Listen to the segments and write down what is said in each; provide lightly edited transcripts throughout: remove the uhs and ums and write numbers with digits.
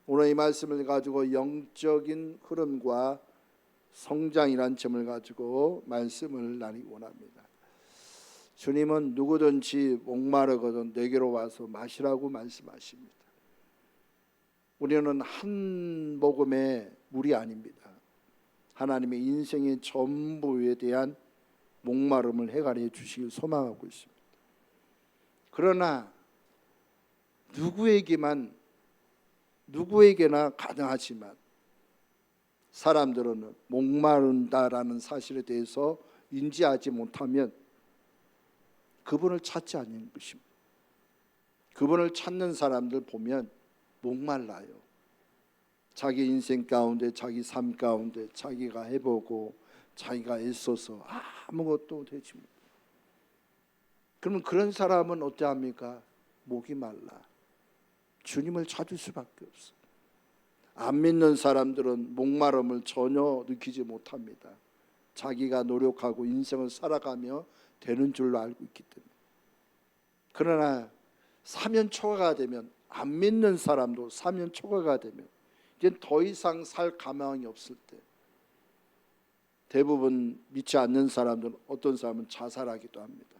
오늘 이 말씀을 가지고 영적인 흐름과 성장이란 점을 가지고 말씀을 나누기 원합니다. 주님은 누구든지 목마르거든 내게로 와서 마시라고 말씀하십니다. 우리는 한 모금의 물이 아닙니다. 하나님의 인생의 전부에 대한 목마름을 해결해 주시길 소망하고 있습니다. 그러나 누구에게나 가능하지만 사람들은 목마른다라는 사실에 대해서 인지하지 못하면 그분을 찾지 않는 것입니다. 그분을 찾는 사람들 보면 목말라요. 자기 인생 가운데, 자기 삶 가운데 자기가 해보고 자기가 애써서 아무것도 되지 못해요. 그러면 그런 사람은 어떠합니까? 목이 말라 주님을 찾을 수밖에 없어요. 안 믿는 사람들은 목마름을 전혀 느끼지 못합니다. 자기가 노력하고 인생을 살아가며 되는 줄로 알고 있기 때문에. 그러나 사면 초과가 되면, 안 믿는 사람도 사면 초과가 되면 이제 더 이상 살 가망이 없을 때, 대부분 믿지 않는 사람들은 어떤 사람은 자살하기도 합니다.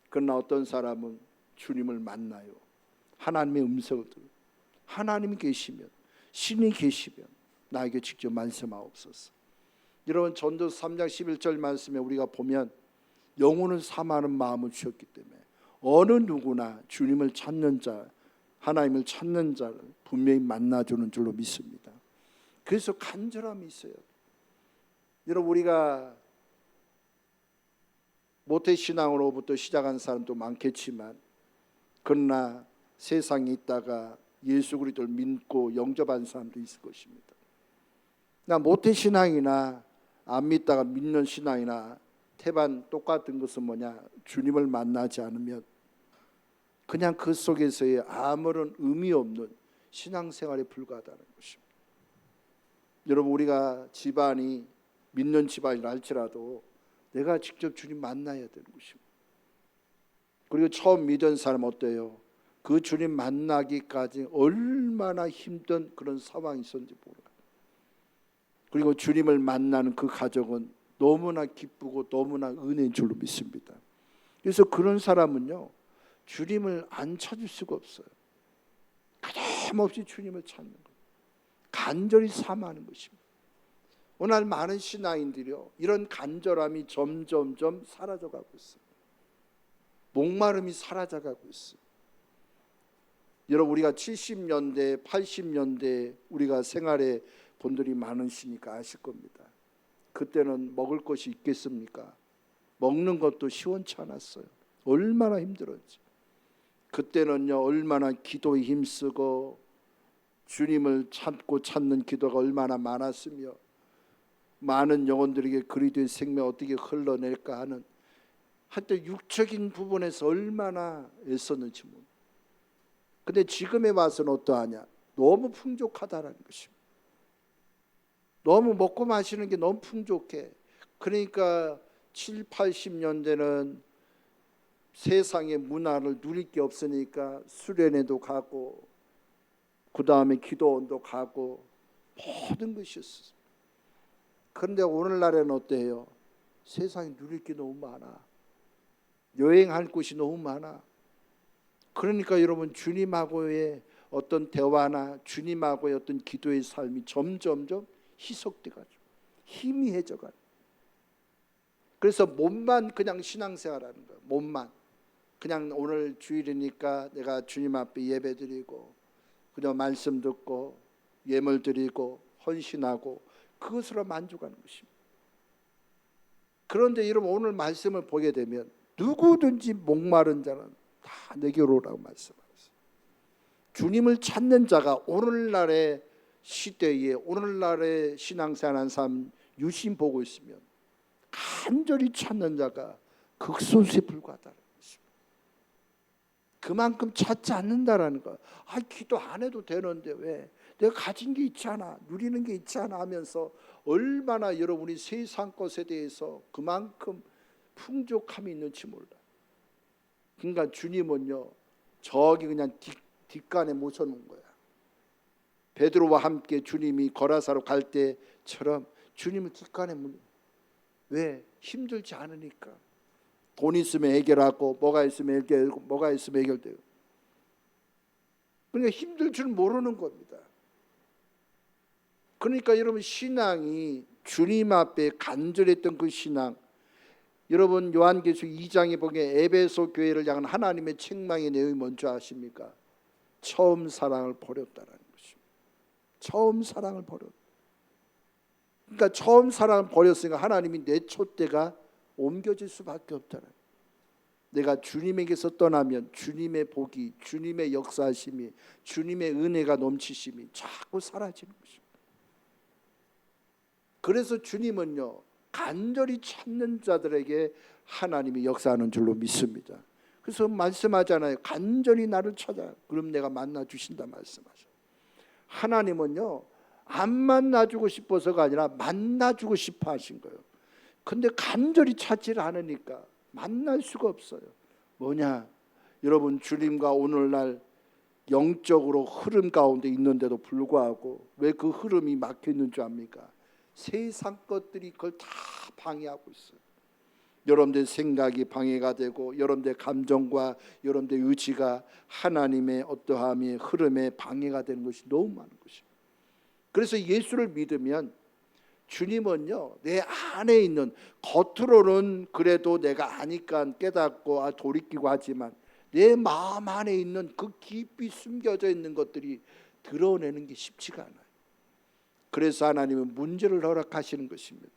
그러나 어떤 사람은 주님을 만나요. 하나님의 음성을 들어요. 하나님이 계시면, 신이 계시면 나에게 직접 말씀하옵소서. 여러분, 전도서 3장 11절 말씀에 우리가 보면 영혼을 사모하는 마음을 주셨기 때문에 어느 누구나 주님을 찾는 자, 하나님을 찾는 자를 분명히 만나주는 줄로 믿습니다. 그래서 간절함이 있어요. 여러분, 우리가 모태신앙으로부터 시작한 사람도 많겠지만, 그러나 세상에 있다가 예수 그리스도를 믿고 영접한 사람도 있을 것입니다. 나 모태신앙이나 안 믿다가 믿는 신앙이나 태반 똑같은 것은 뭐냐? 주님을 만나지 않으면 그냥 그 속에서의 아무런 의미 없는 신앙생활에 불과하다는 것입니다. 여러분, 우리가 집안이 믿는 집안이라 할지라도 내가 직접 주님 만나야 되는 것입니다. 그리고 처음 믿은 사람 어때요? 그 주님 만나기까지 얼마나 힘든 그런 상황이 있었는지 몰라요. 그리고 주님을 만나는 그 과정은 너무나 기쁘고 너무나 은혜인 줄로 믿습니다. 그래서 그런 사람은요, 주님을 안 찾을 수가 없어요. 가감없이 주님을 찾는 거예요. 간절히 사모하는 것입니다. 오늘 많은 신앙인들이요, 이런 간절함이 점점점 사라져가고 있어요. 목마름이 사라져가고 있어요. 여러분, 우리가 70년대, 80년대 우리가 생활해 본 분들이 많으시니까 아실 겁니다. 그때는 먹을 것이 있겠습니까? 먹는 것도 시원치 않았어요. 얼마나 힘들었지. 그때는요, 얼마나 기도에 힘쓰고 주님을 찾고 찾는 기도가 얼마나 많았으며 많은 영혼들에게 그리스도의 생명 어떻게 흘러낼까 하는, 하여튼 육적인 부분에서 얼마나 애썼는지 모릅니다. 근데 지금에 와서는 어떠하냐? 너무 풍족하다라는 것입니다. 너무 먹고 마시는 게 너무 풍족해. 그러니까 7, 80년대는 세상의 문화를 누릴 게 없으니까 수련회도 가고 그 다음에 기도원도 가고 모든 것이 있었어요. 그런데 오늘날에는 어때요? 세상에 누릴 게 너무 많아. 여행할 곳이 너무 많아. 그러니까 여러분, 주님하고의 어떤 대화나 주님하고의 어떤 기도의 삶이 점점점 희석돼가지고 희미해져가지고, 그래서 몸만 그냥 신앙생활하는 거예요. 몸만 그냥 오늘 주일이니까 내가 주님 앞에 예배드리고 그냥 말씀 듣고 예물 드리고 헌신하고 그것으로 만족하는 것입니다. 그런데 여러분, 오늘 말씀을 보게 되면 누구든지 목마른 자는 다 내게로 오라고 말씀하셨어요. 주님을 찾는 자가 오늘날의 시대에, 오늘날의 신앙생활하는 사람 유심 보고 있으면 간절히 찾는 자가 극소수에 불과하다는 것입니다. 그만큼 찾지 않는다라는 거. 기도 안 해도 되는데 왜? 내가 가진 게 있잖아, 누리는 게 있잖아 하면서 얼마나 여러분이 세상 것에 대해서 그만큼 풍족함이 있는지 몰라. 그러니까 주님은요, 저기 그냥 뒷간에 모셔놓은 거야. 베드로와 함께 주님이 거라사로 갈 때처럼 주님을 기꺼이 왜? 힘들지 않으니까. 돈 있으면 해결하고 뭐가 있으면 해결되고 뭐가 있으면 해결되고. 그러니까 힘들 줄 모르는 겁니다. 그러니까 여러분 신앙이 주님 앞에 간절했던 그 신앙, 여러분 요한계시록 2장에 보면 에베소 교회를 향한 하나님의 책망의 내용이 뭔지 아십니까? 처음 사랑을 버렸다라는 것입니다. 처음 사랑을 버렸다. 그러니까 처음 사랑을 버렸으니까 하나님이 내 촛대가 옮겨질 수밖에 없다는. 내가 주님에게서 떠나면 주님의 복이, 주님의 역사하심이, 주님의 은혜가 넘치심이 자꾸 사라지는 것입니다. 그래서 주님은요 간절히 찾는 자들에게 하나님이 역사하는 줄로 믿습니다. 그래서 말씀하잖아요. 간절히 나를 찾아 그럼 내가 만나 주신다 말씀하죠. 하나님은요 안 만나주고 싶어서가 아니라 만나주고 싶어 하신 거예요. 근데 간절히 찾지를 않으니까 만날 수가 없어요. 뭐냐? 여러분 주님과 오늘날 영적으로 흐름 가운데 있는데도 불구하고 왜 그 흐름이 막혀 있는 줄 압니까? 세상 것들이 그걸 다 방해하고 있어요. 여러분들 생각이 방해가 되고 여러분들 감정과 여러분들 의지가 하나님의 어떠함의 흐름에 방해가 되는 것이 너무 많은 것입니다. 그래서 예수를 믿으면 주님은요 내 안에 있는, 겉으로는 그래도 내가 아니까 깨닫고 돌이키고 하지만 내 마음 안에 있는 그 깊이 숨겨져 있는 것들이 드러내는 게 쉽지가 않아요. 그래서 하나님은 문제를 허락하시는 것입니다.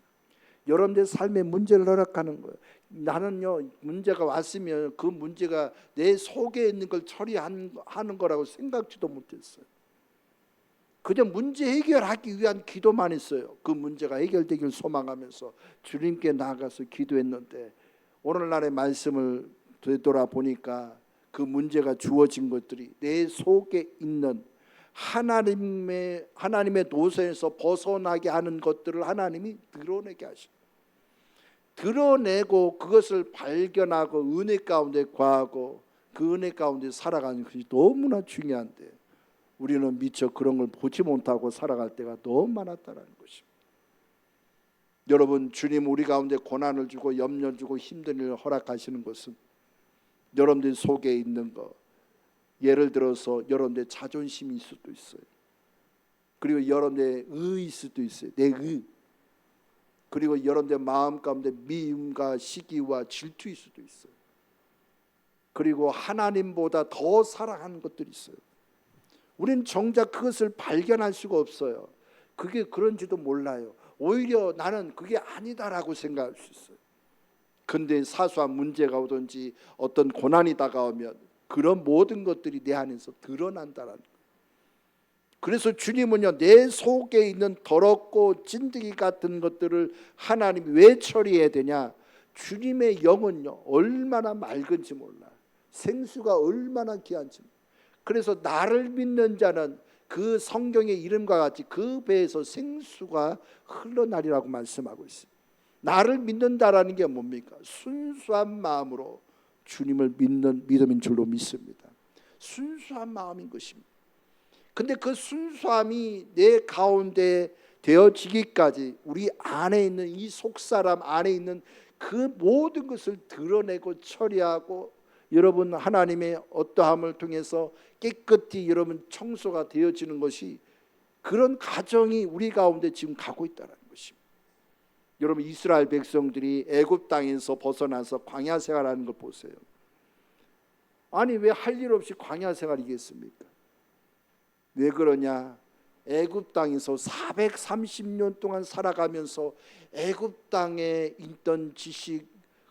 여러분들 삶에 문제를 허락하는 거예요. 나는요 문제가 왔으면 그 문제가 내 속에 있는 걸 처리하는 거라고 생각지도 못했어요. 그냥 문제 해결하기 위한 기도만 했어요. 그 문제가 해결되길 소망하면서 주님께 나아가서 기도했는데 오늘날의 말씀을 되돌아보니까 그 문제가 주어진 것들이 내 속에 있는 하나님의 노선에서 벗어나게 하는 것들을 하나님이 드러내게 하십니다. 드러내고 그것을 발견하고 은혜 가운데 거하고 그 은혜 가운데 살아가는 것이 너무나 중요한데 우리는 미처 그런 걸 보지 못하고 살아갈 때가 너무 많았다는 것입니다. 여러분 주님 우리 가운데 고난을 주고 염려 주고 힘든 일을 허락하시는 것은 여러분들 속에 있는 것, 예를 들어서 여러분들 자존심일 수도 있어요. 그리고 여러분들 의일 수도 있어요. 내 의. 그리고 여러분들 마음 가운데 미움과 시기와 질투일 수도 있어요. 그리고 하나님보다 더 사랑하는 것들이 있어요. 우리는 정작 그것을 발견할 수가 없어요. 그게 그런지도 몰라요. 오히려 나는 그게 아니다라고 생각할 수 있어요. 근데 사소한 문제가 오든지 어떤 고난이 다가오면 그런 모든 것들이 내 안에서 드러난다는 거예요. 그래서 주님은요 내 속에 있는 더럽고 찐득이 같은 것들을 하나님이 왜 처리해야 되냐? 주님의 영은요 얼마나 맑은지 몰라. 생수가 얼마나 귀한지. 그래서 나를 믿는 자는 그 성경의 이름과 같이 그 배에서 생수가 흘러나리라고 말씀하고 있습니다. 나를 믿는다라는 게 뭡니까? 순수한 마음으로 주님을 믿는 믿음인 줄로 믿습니다. 순수한 마음인 것입니다. 근데 그 순수함이 내 가운데 되어지기까지 우리 안에 있는 이 속사람 안에 있는 그 모든 것을 드러내고 처리하고 여러분 하나님의 어떠함을 통해서 깨끗이 여러분 청소가 되어지는 것이 그런 과정이 우리 가운데 지금 가고 있다는 것입니다. 여러분 이스라엘 백성들이 애굽 땅에서 벗어나서 광야 생활하는 걸 보세요. 아니 왜 할 일 없이 광야 생활이겠습니까? 왜 그러냐? 애굽 땅에서 430년 동안 살아가면서 애굽 땅에 있던 지식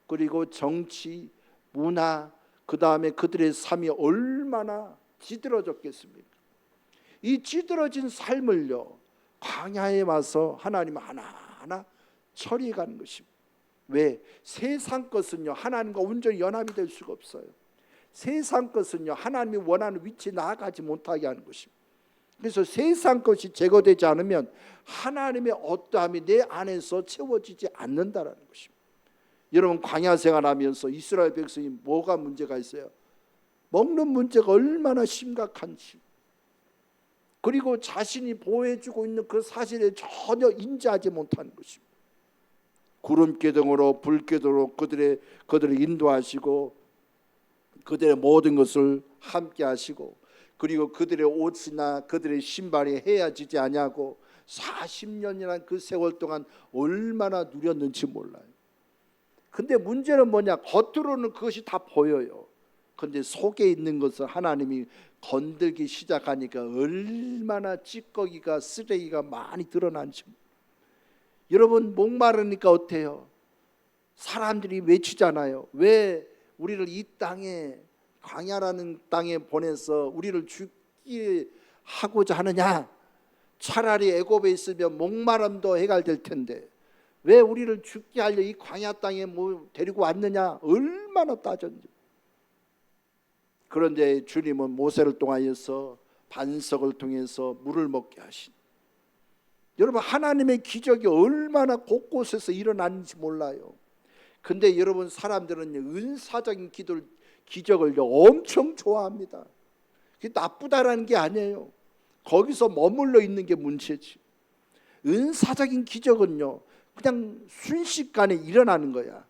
그리고 정치, 문화, 그 다음에 그들의 삶이 얼마나 찌들어졌겠습니까? 이 찌들어진 삶을요 광야에 와서 하나님 하나하나 처리해가는 것입니다. 왜? 세상 것은요 하나님과 온전히 연합이 될 수가 없어요. 세상 것은요 하나님이 원하는 위치에 나아가지 못하게 하는 것입니다. 그래서 세상 것이 제거되지 않으면 하나님의 어떠함이 내 안에서 채워지지 않는다라는 것입니다. 여러분 광야 생활하면서 이스라엘 백성이 뭐가 문제가 있어요? 먹는 문제가 얼마나 심각한지. 그리고 자신이 보호해주고 있는 그 사실에 전혀 인지하지 못하는 것입니다. 구름기둥으로 불기둥으로 그들을 인도하시고 그들의 모든 것을 함께 하시고, 그리고 그들의 옷이나 그들의 신발이 헤어지지 아니하고 40년이라는 그 세월 동안 얼마나 누렸는지 몰라요. 근데 문제는 뭐냐? 겉으로는 그것이 다 보여요. 근데 속에 있는 것을 하나님이 건들기 시작하니까 얼마나 찌꺼기가, 쓰레기가 많이 드러난지. 여러분, 목마르니까 어때요? 사람들이 외치잖아요. 왜 우리를 이 땅에, 광야라는 땅에 보내서 우리를 죽게 하고자 하느냐? 차라리 애굽에 있으면 목마름도 해결될 텐데 왜 우리를 죽게 하려 이 광야 땅에 데리고 왔느냐? 얼마나 따졌는지. 그런데 주님은 모세를 통하여서 반석을 통해서 물을 먹게 하신, 여러분, 하나님의 기적이 얼마나 곳곳에서 일어나는지 몰라요. 근데 여러분, 사람들은 은사적인 기적을 엄청 좋아합니다. 그게 나쁘다라는 게 아니에요. 거기서 머물러 있는 게 문제지. 은사적인 기적은요, 그냥 순식간에 일어나는 거야.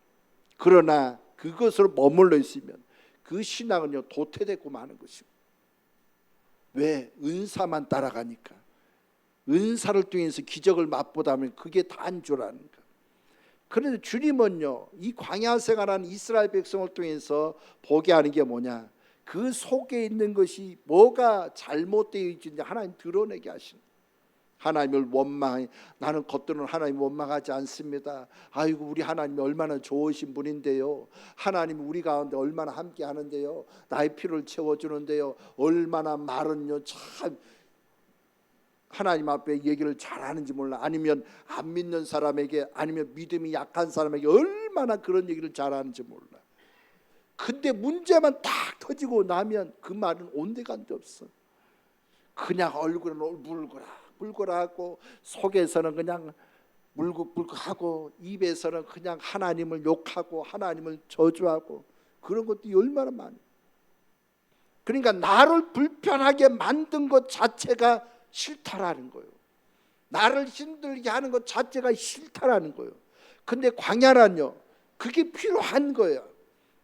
그러나 그것으로 머물러 있으면 그 신앙은요, 도태되고 마는 것입니다. 왜? 은사만 따라가니까. 은사를 통해서 기적을 맛보다면 그게 다인 줄 아는가. 그런데 주님은요, 이 광야 생활하는 이스라엘 백성을 통해서 보게 하는 게 뭐냐? 그 속에 있는 것이 뭐가 잘못되어 있는지 하나님 드러내게 하시는. 하나님을 원망해. 나는 겉으로는 하나님 원망하지 않습니다. 아이고, 우리 하나님이 얼마나 좋으신 분인데요. 하나님이 우리 가운데 얼마나 함께 하는데요. 나의 필요를 채워주는데요. 얼마나 말은요 참 하나님 앞에 얘기를 잘하는지 몰라. 아니면 안 믿는 사람에게, 아니면 믿음이 약한 사람에게 얼마나 그런 얘기를 잘하는지 몰라. 근데 문제만 딱 터지고 나면 그 말은 온데간데 없어. 그냥 얼굴은 울고라하고 속에서는 그냥 물긋물긋하고 입에서는 그냥 하나님을 욕하고 하나님을 저주하고 그런 것들이 얼마나 많아요. 그러니까 나를 불편하게 만든 것 자체가 싫다라는 거예요. 나를 힘들게 하는 것 자체가 싫다라는 거예요. 근데 광야란요, 그게 필요한 거예요.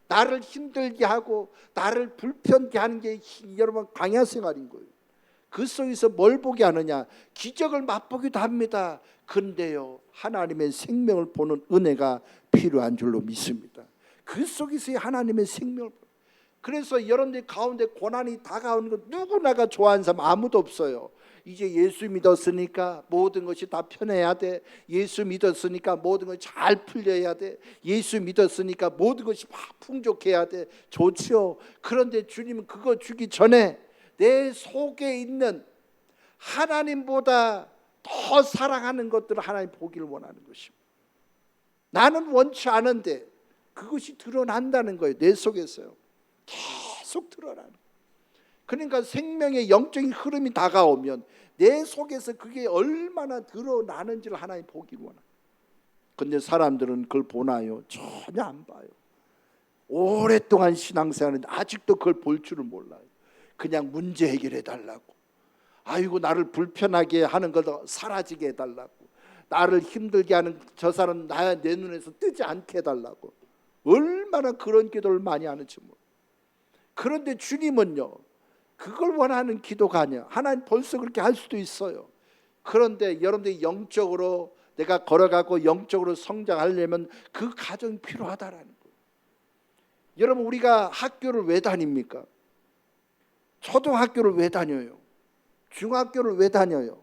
나를 힘들게 하고 나를 불편게 하는 게 여러분 광야 생활인 거예요. 그 속에서 뭘 보게 하느냐? 기적을 맛보기도 합니다. 그런데요, 하나님의 생명을 보는 은혜가 필요한 줄로 믿습니다. 그 속에서의 하나님의 생명을. 그래서 여러분들 가운데 고난이 다가오는 것 누구나가 좋아하는 사람 아무도 없어요. 이제 예수 믿었으니까 모든 것이 다 편해야 돼. 예수 믿었으니까 모든 것이 잘 풀려야 돼. 예수 믿었으니까 모든 것이 막 풍족해야 돼. 좋죠. 그런데 주님은 그거 주기 전에 내 속에 있는 하나님보다 더 사랑하는 것들을 하나님 보기를 원하는 것입니다. 나는 원치 않은데 그것이 드러난다는 거예요. 내 속에서요. 계속 드러나는. 그러니까 생명의 영적인 흐름이 다가오면 내 속에서 그게 얼마나 드러나는지를 하나님 보기를 원합니다. 근데 사람들은 그걸 보나요? 전혀 안 봐요. 오랫동안 신앙생활하는데 아직도 그걸 볼 줄은 몰라요. 그냥 문제 해결해 달라고, 아이고 나를 불편하게 하는 것 사라지게 해달라고, 나를 힘들게 하는 저 사람 내 눈에서 뜨지 않게 해달라고, 얼마나 그런 기도를 많이 하는지 몰라요. 그런데 주님은요, 그걸 원하는 기도가 아니야. 하나님 벌써 그렇게 할 수도 있어요. 그런데 여러분들이 영적으로 내가 걸어가고 영적으로 성장하려면 그 과정이 필요하다라는 거예요. 여러분, 우리가 학교를 왜 다닙니까? 초등학교를 왜 다녀요? 중학교를 왜 다녀요?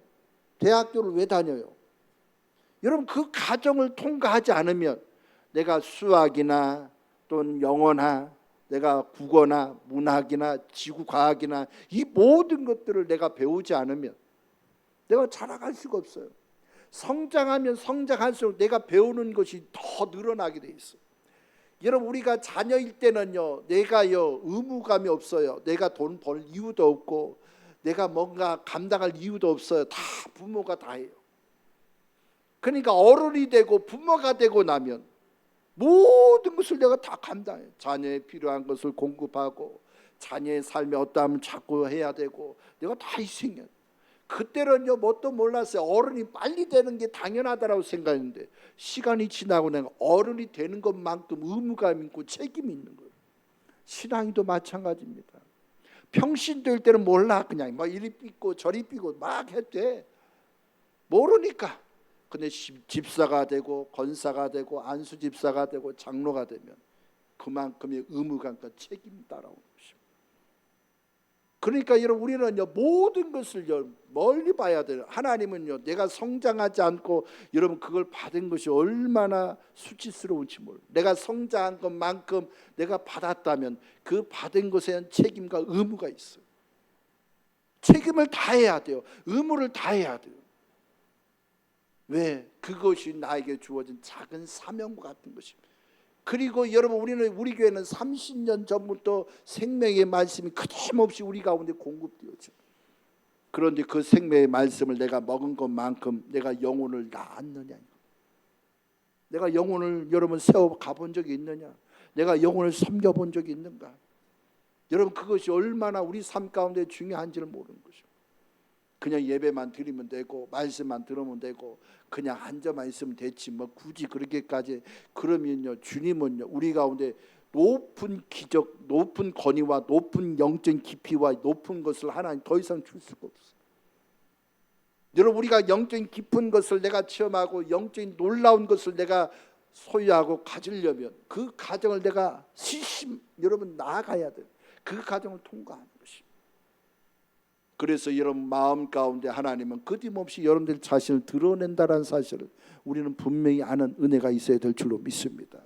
대학교를 왜 다녀요? 여러분, 그 과정을 통과하지 않으면 내가 수학이나 또는 영어나 내가 국어나 문학이나 지구과학이나 이 모든 것들을 내가 배우지 않으면 내가 자라갈 수가 없어요. 성장하면 성장할수록 내가 배우는 것이 더 늘어나게 돼 있어요. 여러분, 우리가 자녀일 때는요, 내가요 의무감이 없어요. 내가 돈 벌 이유도 없고 내가 뭔가 감당할 이유도 없어요. 다 부모가 다 해요. 그러니까 어른이 되고 부모가 되고 나면 모든 것을 내가 다 감당해요. 자녀에 필요한 것을 공급하고 자녀의 삶에 어떠하면 자꾸 해야 되고 내가 다 희생해요. 그때는요 뭣도 몰랐어요. 어른이 빨리 되는 게 당연하다라고 생각했는데 시간이 지나고 내가 어른이 되는 것만큼 의무감 있고 책임이 있는 거예요. 신앙이도 마찬가지입니다. 평신 될 때는 몰라. 그냥 막 이리 삐고 저리 삐고 막 했대. 모르니까. 근데 집사가 되고 권사가 되고 안수집사가 되고 장로가 되면 그만큼의 의무감과 책임이 따라오는 것입니다. 그러니까 여러분 우리는요 모든 것을 멀리 봐야 돼요. 하나님은요 내가 성장하지 않고 여러분 그걸 받은 것이 얼마나 수치스러운지 몰라요. 내가 성장한 것만큼 내가 받았다면 그 받은 것에 대한 책임과 의무가 있어요. 책임을 다해야 돼요. 의무를 다해야 돼요. 왜? 그것이 나에게 주어진 작은 사명과 같은 것입니다. 그리고 여러분 우리 교회는 30년 전부터 생명의 말씀이 끊임없이 우리 가운데 공급되었죠. 그런데 그 생명의 말씀을 내가 먹은 것만큼 내가 영혼을 낳았느냐? 내가 영혼을 여러분 세워 가본 적이 있느냐? 내가 영혼을 섬겨본 적이 있는가? 여러분 그것이 얼마나 우리 삶 가운데 중요한지를 모르는 것입니다. 그냥 예배만 드리면 되고 말씀만 들으면 되고 그냥 앉아만 있으면 됐지 뭐 굳이 그렇게까지 그러면요 주님은요 우리 가운데 높은 기적, 높은 권위와 높은 영적인 깊이와 높은 것을 하나님 더 이상 줄 수가 없어요. 여러분 우리가 영적인 깊은 것을 내가 체험하고 영적인 놀라운 것을 내가 소유하고 가지려면 그 과정을 내가 여러분 나아가야 돼요. 그 과정을 통과하는 것입니다. 그래서 여러분 마음 가운데 하나님은 끊임없이 여러분들 자신을 드러낸다는 사실을 우리는 분명히 아는 은혜가 있어야 될 줄로 믿습니다.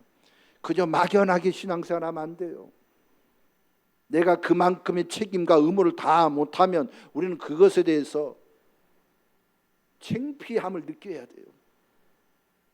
그저 막연하게 신앙생활하면 안 돼요. 내가 그만큼의 책임과 의무를 다 못하면 우리는 그것에 대해서 창피함을 느껴야 돼요.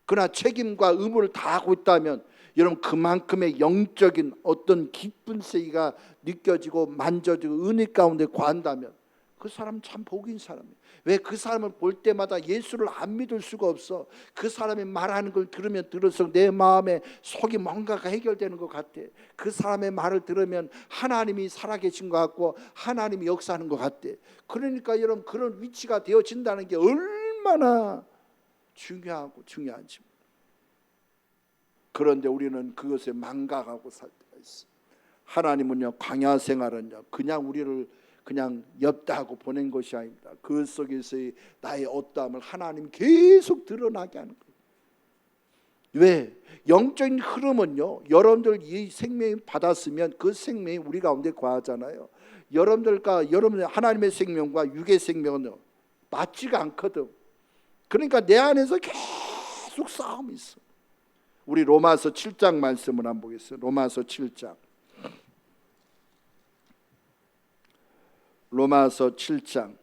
그러나 책임과 의무를 다 하고 있다면 여러분 그만큼의 영적인 어떤 기쁜 세기가 느껴지고 만져지고 은혜 가운데 거한다면 그 사람 참 복인 사람이에요. 왜? 그 사람을 볼 때마다 예수를 안 믿을 수가 없어. 그 사람이 말하는 걸 들으면 들을수록 내 마음에 속이 뭔가가 해결되는 것 같아. 그 사람의 말을 들으면 하나님이 살아계신 것 같고 하나님이 역사하는 것 같아. 그러니까 여러분 그런 위치가 되어진다는 게 얼마나 중요하고 중요한지. 그런데 우리는 그것에 망각하고 살 때가 있어. 하나님은요 광야 생활은요 그냥 우리를 그냥 엽다 하고 보낸 것이 아닙니다. 그 속에서의 나의 어떠함을 하나님 계속 드러나게 하는 거예요. 왜? 영적인 흐름은요 여러분들 이 생명이 받았으면 그 생명이 우리 가운데 거하잖아요. 여러분들과 여러분의 하나님의 생명과 육의 생명은 맞지가 않거든. 그러니까 내 안에서 계속 싸움이 있어. 우리 로마서 7장 말씀을 한번 보겠습니다. 로마서 7장. 로마서 7장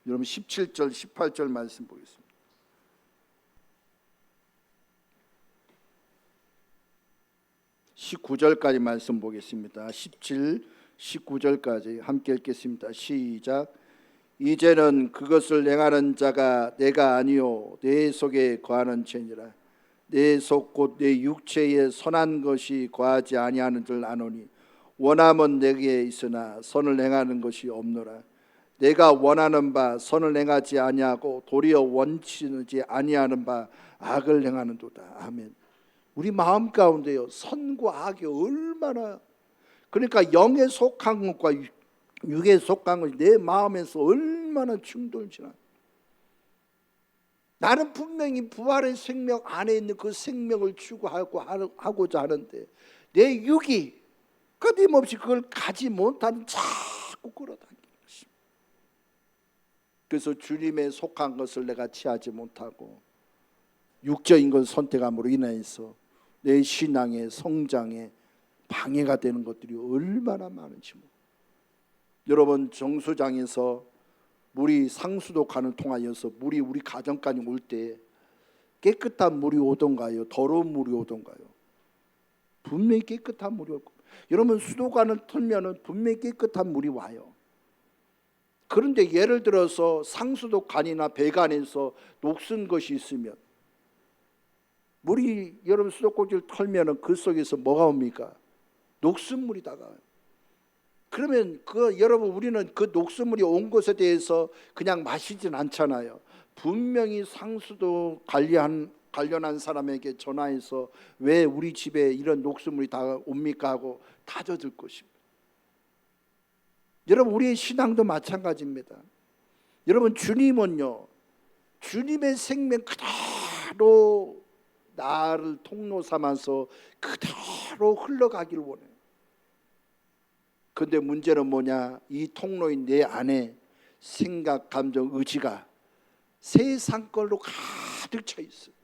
여러분 17절 18절 말씀 보겠습니다. 19절까지 말씀 보겠습니다. 17, 19절까지 함께 읽겠습니다. 시작. 이제는 그것을 행하는 자가 내가 아니요 내 속에 거하는 죄니라. 내 속 곧 내 육체에 선한 것이 거하지 아니하는 줄 아노니 원함은 내게 있으나 선을 행하는 것이 없노라. 내가 원하는 바 선을 행하지 아니하고 도리어 원치지 아니하는 바 악을 행하는도다. 아멘. 우리 마음 가운데요 선과 악이 얼마나 그러니까 영에 속한 것과 육에 속한 것이 내 마음에서 얼마나 충돌지나. 나는 분명히 부활의 생명 안에 있는 그 생명을 추구하고자 하는데 내 육이 끊임없이 그걸 가지 못하는 자꾸 끌어당기는 것입니다. 그래서 주님의 속한 것을 내가 취하지 못하고 육적인 걸 선택함으로 인해서 내 신앙의 성장에 방해가 되는 것들이 얼마나 많은지. 여러분 정수장에서 물이 상수도관을 통하여서 물이 우리 가정까지 올 때 깨끗한 물이 오던가요? 더러운 물이 오던가요? 분명히 깨끗한 물이 올 겁니다. 여러분 수도관을 틀면은 분명히 깨끗한 물이 와요. 그런데 예를 들어서 상수도관이나 배관에서 녹슨 것이 있으면 물이 여러분 수도꼭지를 털면은 그 속에서 뭐가 옵니까? 녹슨 물이 다가와요. 그러면 여러분 우리는 그 녹수물이 온 것에 대해서 그냥 마시진 않잖아요. 분명히 상수도 관련한 사람에게 전화해서 왜 우리 집에 이런 녹수물이 다 옵니까 하고 다져줄 것입니다. 여러분 우리의 신앙도 마찬가지입니다. 여러분 주님은요, 주님의 생명 그대로 나를 통로 삼아서 그대로 흘러가길 원해요. 그런데 문제는 뭐냐? 이 통로인 내 안에 생각, 감정, 의지가 세상 걸로 가득 차 있어요.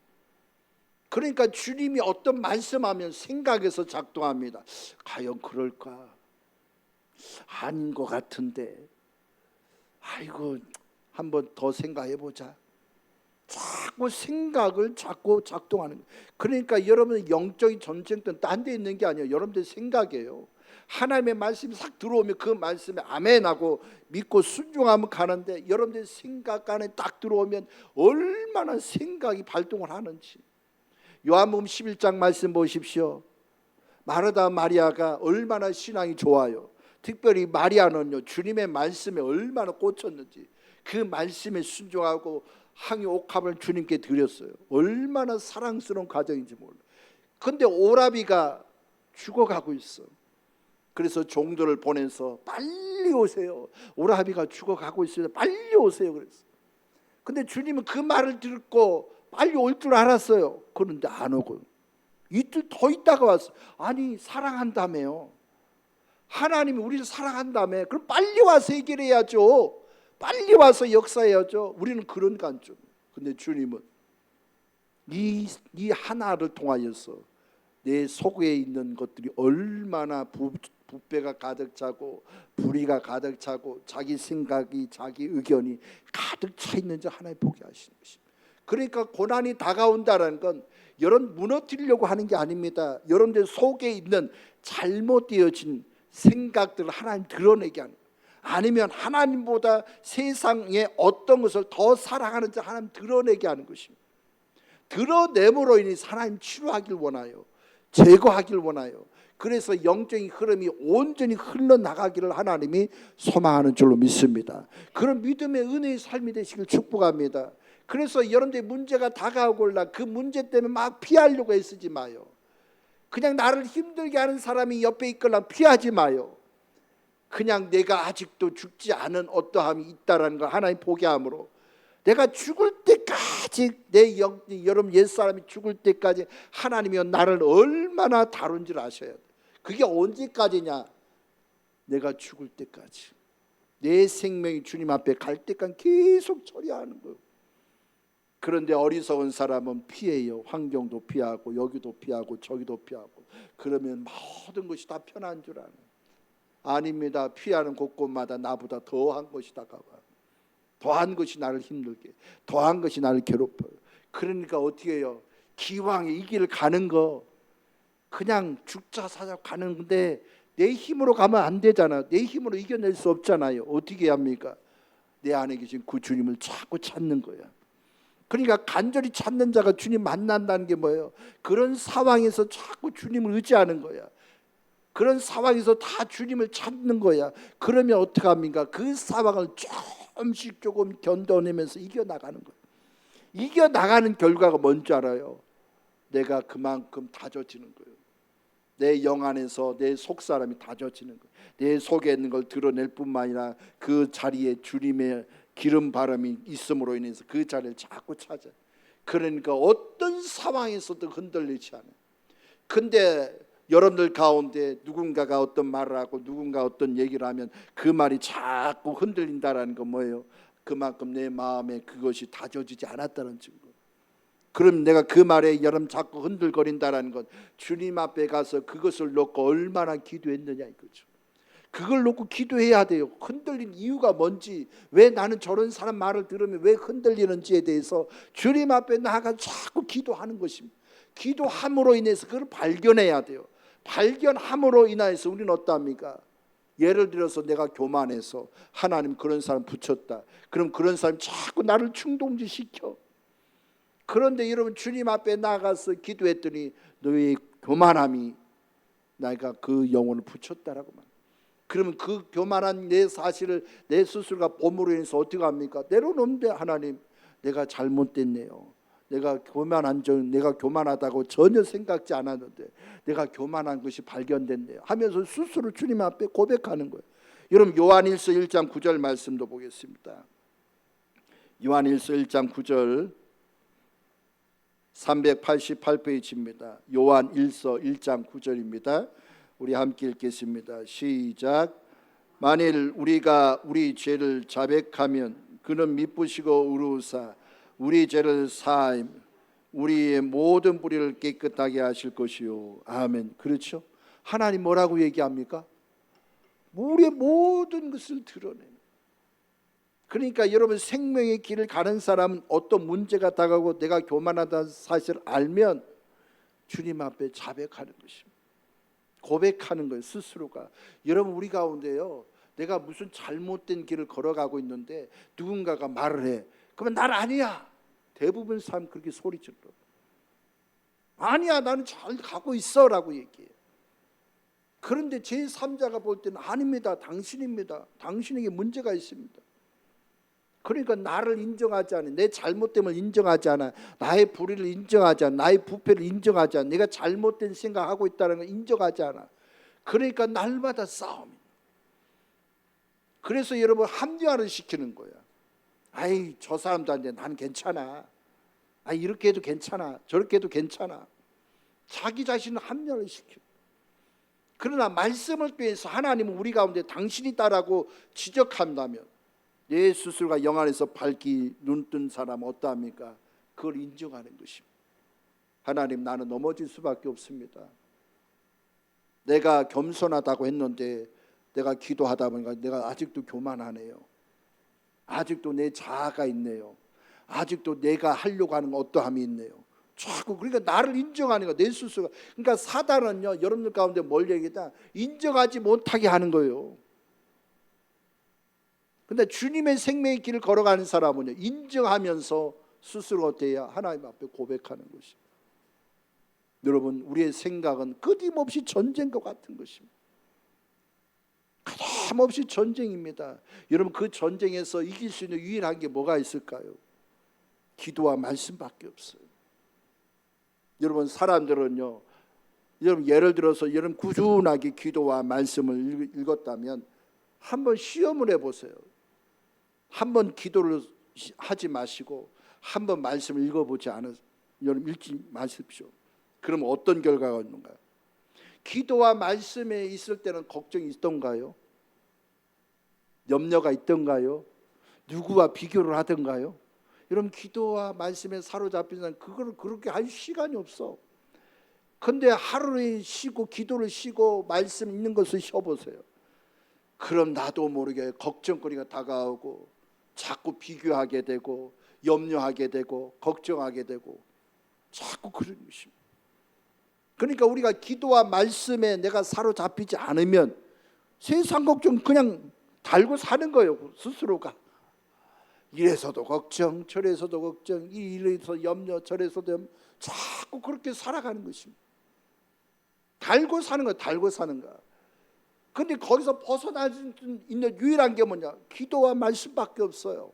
그러니까 주님이 어떤 말씀하면 생각에서 작동합니다. 과연 그럴까? 아닌 것 같은데. 아이고, 한번 더 생각해보자. 자꾸 생각을 자꾸 작동하는 거예요. 그러니까 여러분 영적인 전쟁터는 딴 데 있는 게 아니에요. 여러분들 생각이에요. 하나님의 말씀이 싹 들어오면 그 말씀에 아멘하고 믿고 순종하면 가는데, 여러분들 생각 안에 딱 들어오면 얼마나 생각이 발동을 하는지. 요한복음 11장 말씀 보십시오. 마르다 마리아가 얼마나 신앙이 좋아요. 특별히 마리아는요, 주님의 말씀에 얼마나 꽂혔는지. 그 말씀에 순종하고 항유 옥합을 주님께 드렸어요. 얼마나 사랑스러운 가정인지 몰라요. 그런데 오라비가 죽어가고 있어. 그래서 종들을 보내서 빨리 오세요. 오라비가 죽어가고 있어요. 빨리 오세요. 그랬어. 근데 주님은 그 말을 듣고 빨리 올 줄 알았어요. 그런데 안 오고 이틀 더 있다가 왔어. 아니 사랑한다며요. 하나님이 우리를 사랑한다며. 그럼 빨리 와서 해결해야죠. 빨리 와서 역사해야죠. 우리는 그런 관점. 근데 주님은 이 하나를 통하여서 내 속에 있는 것들이 얼마나 부패가 가득 차고 불의가 가득 차고 자기 생각이 자기 의견이 가득 차 있는지 하나님 보게 하시는 것입니다. 그러니까 고난이 다가온다는 건 여러분 무너뜨리려고 하는 게 아닙니다. 여러분들 속에 있는 잘못되어진 생각들을 하나님 드러내게 하는 거예요. 아니면 하나님보다 세상에 어떤 것을 더 사랑하는지 하나님 드러내게 하는 것입니다. 드러냄으로 인해서 하나님 치료하길 원하요. 제거하길 원하요. 그래서 영적인 흐름이 온전히 흘러나가기를 하나님이 소망하는 줄로 믿습니다. 그런 믿음의 은혜의 삶이 되시길 축복합니다. 그래서 여러분들의 문제가 다가오걸라 그 문제 때문에 막 피하려고 애쓰지 마요. 그냥 나를 힘들게 하는 사람이 옆에 있거나 피하지 마요. 그냥 내가 아직도 죽지 않은 어떠함이 있다라는 걸 하나님 보게 함으로 내가 죽을 때까지 여러분 옛사람이 죽을 때까지 하나님이 나를 얼마나 다룬지를 아셔야 돼. 그게 언제까지냐? 내가 죽을 때까지. 내 생명이 주님 앞에 갈 때까지 계속 처리하는 거예요. 그런데 어리석은 사람은 피해요. 환경도 피하고 여기도 피하고 저기도 피하고. 그러면 모든 것이 다 편한 줄 아는. 아닙니다. 피하는 곳곳마다 나보다 더한 것이 다가와요. 더한 것이 나를 힘들게, 더한 것이 나를 괴롭혀요. 그러니까 어떻게 해요? 기왕에 이 길을 가는 거 그냥 죽자 사자 가는 건데 내 힘으로 가면 안 되잖아요. 내 힘으로 이겨낼 수 없잖아요. 어떻게 합니까? 내 안에 계신 그 주님을 자꾸 찾는 거야. 그러니까 간절히 찾는 자가 주님 만난다는 게 뭐예요? 그런 상황에서 자꾸 주님을 의지하는 거야. 그런 상황에서 다 주님을 찾는 거야. 그러면 어떻게 합니까? 그 상황을 조금씩 조금 견뎌내면서 이겨나가는 거예요. 이겨나가는 결과가 뭔지 알아요? 내가 그만큼 다져지는 거예요. 내 영 안에서 내 속사람이 다져지는 거예요. 내 속에 있는 걸 드러낼 뿐만 아니라 그 자리에 주님의 기름 바람이 있음으로 인해서 그 자리를 자꾸 찾아. 그러니까 어떤 상황에서도 흔들리지 않아요. 근데 여러분들 가운데 누군가가 어떤 말을 하고 누군가 어떤 얘기를 하면 그 말이 자꾸 흔들린다라는 건 뭐예요? 그만큼 내 마음에 그것이 다져지지 않았다는 증거. 그럼 내가 그 말에 여러분 자꾸 흔들거린다라는 건 주님 앞에 가서 그것을 놓고 얼마나 기도했느냐 이거죠. 그걸 놓고 기도해야 돼요. 흔들린 이유가 뭔지, 왜 나는 저런 사람 말을 들으면 왜 흔들리는지에 대해서 주님 앞에 나아가 자꾸 기도하는 것입니다. 기도함으로 인해서 그걸 발견해야 돼요. 발견함으로 인해서 우리는 어떠합니까? 예를 들어서 내가 교만해서 하나님 그런 사람 붙였다. 그럼 그런 사람이 자꾸 나를 충동지시켜. 그런데 여러분 주님 앞에 나가서 기도했더니 너의 교만함이 내가 그 영혼을 붙였다라고 말. 그러면 그 교만한 내 사실을 내 스스로가 봄으로 인해서 어떻게 합니까? 내려놓는데 하나님 내가 잘못됐네요. 내가 내가 교만하다고 전혀 생각지 않았는데 내가 교만한 것이 발견됐네요 하면서 스스로 주님 앞에 고백하는 거예요. 여러분 요한일서 1장 9절 말씀도 보겠습니다. 요한일서 1장 9절 388페이지입니다. 요한일서 1장 9절입니다. 우리 함께 읽겠습니다. 시작. 만일 우리가 우리 죄를 자백하면 그는 미쁘시고 의로우사 우리 죄를 사하여 우리의 모든 불의를 깨끗하게 하실 것이요. 아멘. 그렇죠? 하나님 뭐라고 얘기합니까? 우리의 모든 것을 드러내는. 그러니까 여러분 생명의 길을 가는 사람은 어떤 문제가 다가오고 내가 교만하다는 사실을 알면 주님 앞에 자백하는 것입니다. 고백하는 거예요. 스스로가. 여러분 우리 가운데요 내가 무슨 잘못된 길을 걸어가고 있는데 누군가가 말을 해. 그러면 난 아니야. 대부분 사람 그렇게 소리질러. 아니야 나는 잘 가고 있어 라고 얘기해요. 그런데 제3자가 볼 때는 아닙니다. 당신입니다. 당신에게 문제가 있습니다. 그러니까 나를 인정하지 않아. 내 잘못됨을 인정하지 않아. 나의 불의를 인정하지 않아. 나의 부패를 인정하지 않아. 내가 잘못된 생각하고 있다는 걸 인정하지 않아. 그러니까 날마다 싸움이에요. 그래서 여러분 합리화를 시키는 거야. 아이 저 사람들한테 난 괜찮아. 아 이렇게 해도 괜찮아. 저렇게 해도 괜찮아. 자기 자신을 합리화를 시켜. 그러나 말씀을 통해서 하나님은 우리 가운데 당신이다라고 지적한다면 내 스스로가 영 안에서 밝기 눈뜬 사람 어떠합니까? 그걸 인정하는 것입니다. 하나님 나는 넘어질 수밖에 없습니다. 내가 겸손하다고 했는데 내가 기도하다 보니까 내가 아직도 교만하네요. 아직도 내 자아가 있네요. 아직도 내가 하려고 하는 어떠함이 있네요. 자꾸 그러니까 나를 인정하는 거 내 스스로가. 그러니까 사단은요 여러분들 가운데 뭘 얘기했다? 인정하지 못하게 하는 거예요. 근데 주님의 생명의 길을 걸어가는 사람은요 인정하면서 스스로 어때야 하나님 앞에 고백하는 것입니다. 여러분 우리의 생각은 끊임없이 전쟁과 같은 것입니다. 끊임없이 전쟁입니다. 여러분 그 전쟁에서 이길 수 있는 유일한 게 뭐가 있을까요? 기도와 말씀밖에 없어요. 여러분 사람들은요 여러분 예를 들어서 여러분 꾸준하게 기도와 말씀을 읽었다면 한번 시험을 해보세요. 한번 기도를 하지 마시고 한번 말씀을 읽어보지 않아서 여러분 읽지 마십시오. 그럼 어떤 결과가 있는가요? 기도와 말씀에 있을 때는 걱정이 있던가요? 염려가 있던가요? 누구와 비교를 하던가요? 여러분 기도와 말씀에 사로잡힌 사람 그걸 그렇게 할 시간이 없어. 근데 하루를 쉬고 기도를 쉬고 말씀 읽는 것을 쉬어보세요. 그럼 나도 모르게 걱정거리가 다가오고 자꾸 비교하게 되고 염려하게 되고 걱정하게 되고 자꾸 그런 것입니다. 그러니까 우리가 기도와 말씀에 내가 사로잡히지 않으면 세상 걱정 그냥 달고 사는 거예요. 스스로가. 이래서도 걱정 저래서도 걱정 이래서 염려 저래서도 염려 자꾸 그렇게 살아가는 것입니다. 달고 사는 거야. 달고 사는 거야. 근데 거기서 벗어날 수 있는 유일한 게 뭐냐? 기도와 말씀밖에 없어요.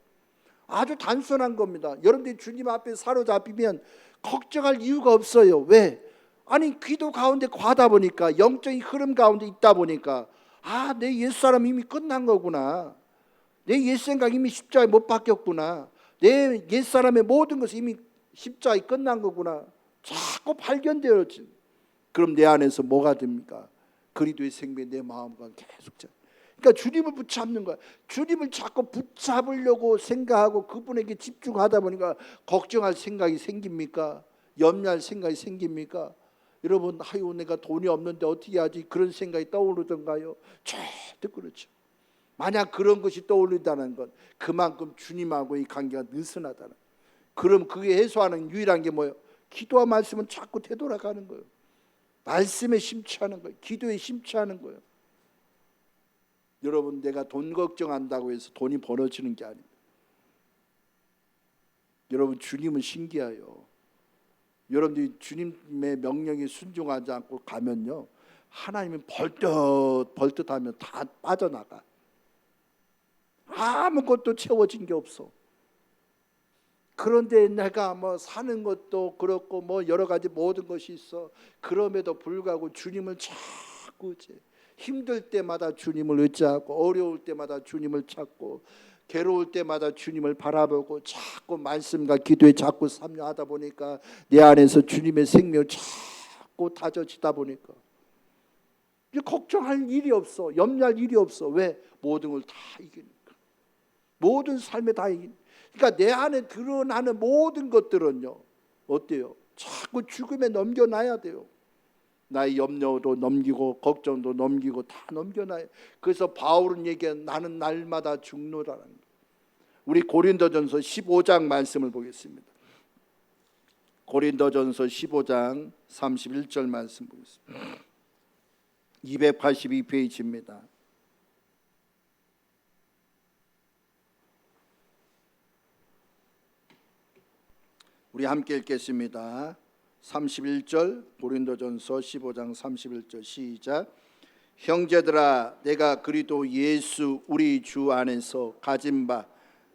아주 단순한 겁니다. 여러분들이 주님 앞에 사로잡히면 걱정할 이유가 없어요. 왜? 아니 기도 가운데 과다 보니까 영적인 흐름 가운데 있다 보니까 아, 내 옛사람 이미 끝난 거구나. 내 옛생각 이미 십자가에 못 박혔구나. 내 옛사람의 모든 것이 이미 십자가에 끝난 거구나. 자꾸 발견되어지. 그럼 내 안에서 뭐가 됩니까? 그리스도의 생명이 내 마음과 계속 그러니까 주님을 붙잡는 거야. 주님을 자꾸 붙잡으려고 생각하고 그분에게 집중하다 보니까 걱정할 생각이 생깁니까? 염려할 생각이 생깁니까? 여러분 아유 내가 돈이 없는데 어떻게 하지? 그런 생각이 떠오르던가요? 절대 그렇죠. 만약 그런 것이 떠오른다는 건 그만큼 주님하고의 관계가 느슨하다는. 그럼 그게 해소하는 유일한 게 뭐예요? 기도와 말씀은 자꾸 되돌아가는 거예요. 말씀에 심취하는 거예요. 기도에 심취하는 거예요. 여러분 내가 돈 걱정한다고 해서 돈이 벌어지는 게 아닙니다. 여러분 주님은 신기해요. 여러분들이 주님의 명령에 순종하지 않고 가면요 하나님은 벌떡하면 다 빠져나가. 아무것도 채워진 게 없어. 그런데 내가 뭐 사는 것도 그렇고 뭐 여러 가지 모든 것이 있어. 그럼에도 불구하고 주님을 자꾸 힘들 때마다 주님을 의지하고, 어려울 때마다 주님을 찾고, 괴로울 때마다 주님을 바라보고, 자꾸 말씀과 기도에 자꾸 참여하다 보니까 내 안에서 주님의 생명을 자꾸 다져지다 보니까 걱정할 일이 없어. 염려할 일이 없어. 왜? 모든 걸 다 이기니까. 모든 삶에 다 이기니까. 그러니까 내 안에 드러나는 모든 것들은요, 어때요? 자꾸 죽음에 넘겨놔야 돼요. 나의 염려도 넘기고 걱정도 넘기고 다 넘겨놔요. 그래서 바울은 얘기한 나는 날마다 죽노라는 거예요. 우리 고린도전서 15장 말씀을 보겠습니다. 고린도전서 15장 31절 말씀 보겠습니다. 282페이지입니다. 우리 함께 읽겠습니다. 31절, 고린도전서 15장 31절 시작. 형제들아, 내가 그리스도 예수 우리 주 안에서 가진 바